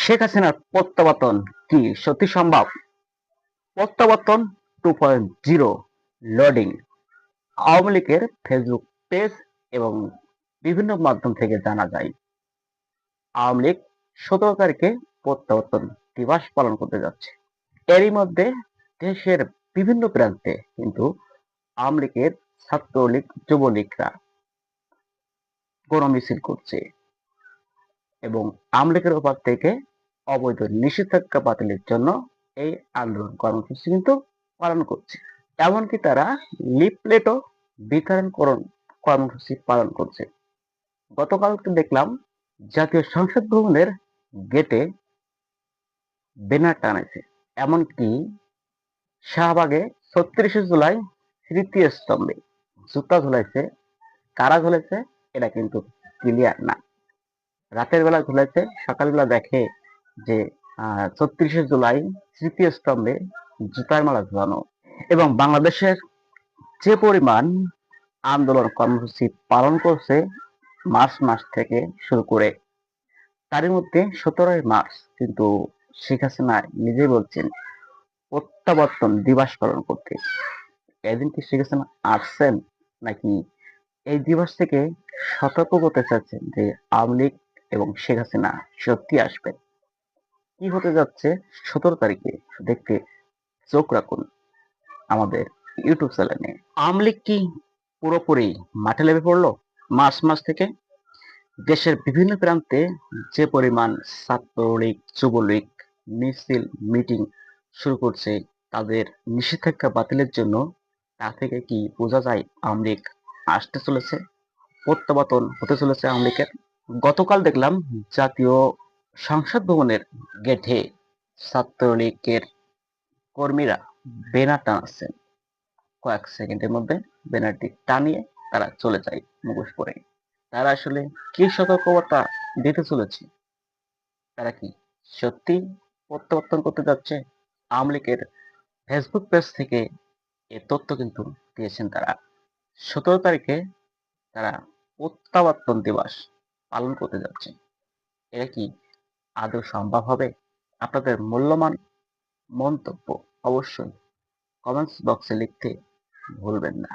শেখ হাসিনার প্রত্যাবর্তন কি সত্যি সম্ভব? প্রত্যাবর্তন 2.0 লোডিং। আওয়ামী লীগের ফেসবুক পেজ এবং বিভিন্ন মাধ্যম থেকে জানা যায় আওয়ামী লীগ 17 তারিখে প্রত্যাবর্তন দিবস পালন করতে যাচ্ছে। এরই মধ্যে দেশের বিভিন্ন প্রান্তে কিন্তু আওয়ামী লীগের ছাত্রলীগ যুবলীগরা গণমিছিল করছে এবং আওয়ামী লীগের ওপর থেকে অবৈধ নিষেধাজ্ঞা বাতিলের জন্য এই আন্দোলন কর্মসূচি কিন্তু পালন করছে। এমনকি তারা লিফলেটও বিতরণ কর্মসূচি পালন করছে। গতকালকে দেখলাম জাতীয় সংসদ ভবনের গেটে ব্যানার টানাইছে। এমনকি শাহবাগে 36শে জুলাই স্মৃতিস্তম্ভে জুতা ঝুলাইছে। কারা ঝুলাইছে এটা কিন্তু ক্লিয়ার না। রাতের বেলা ঝুলাইছে, সকালবেলা দেখে যে 36শে জুলাই স্মৃতিস্তম্ভে জুতার মালা ঝুলানো। এবং বাংলাদেশের যে পরিমাণ আন্দোলন কর্মসূচি পালন করছে মার্চ মাস থেকে শুরু করে, তারই মধ্যে 17ই মার্চ কিন্তু শেখ হাসিনা নিজেই বলছেন প্রত্যাবর্তন দিবস পালন করতে। এদিন কি শেখ হাসিনা আসছেন নাকি এই দিবস থেকে সতর্ক করতে চাচ্ছেন যে আওয়ামী লীগ এবং শেখ হাসিনা সত্যি আসবেন? কি হতে যাচ্ছে 17 তারিখে দেখতে চোখ রাখুন আমাদের ইউটিউব চ্যানেলে। আওয়ামী লীগ কি পুরোপুরি মাঠে লেগে পড়লো মার্চ মাস থেকে? দেশের বিভিন্ন প্রান্তে যে পরিমাণ ছাত্রলীগ যুবলীগ মিছিল মিটিং শুরু করছে তাদের নিষেধাজ্ঞা বাতিলের জন্য, তা থেকে কি বোঝা যায় আওয়ামী লীগ আসতে চলেছে, প্রত্যাবর্তন হতে চলেছে আওয়ামী লীগের? গতকাল দেখলাম জাতীয় সংসদ ভবনের গেটে ছাত্রলীগের কর্মীরা ব্যানার টানাচ্ছেন। কয়েক সেকেন্ডের মধ্যে ব্যানারটি টানিয়ে তারা চলে যায় মুখোশ পরে। তারা আসলে কি সতর্কবার্তা দিতে চলেছে? তারা কি সত্যি প্রত্যাবর্তন করতে যাচ্ছে? আওয়ামী লীগের ফেসবুক পেজ থেকে এ তথ্য কিন্তু দিয়েছেন তারা। 17 তারিখে তারা প্রত্যাবর্তন দিবস পালন করতে যাচ্ছে। এটা কি আদৌ সম্ভব হবে? আপনাদের মূল্যবান মন্তব্য অবশ্যই কমেন্টস বক্সে লিখতে ভুলবেন না।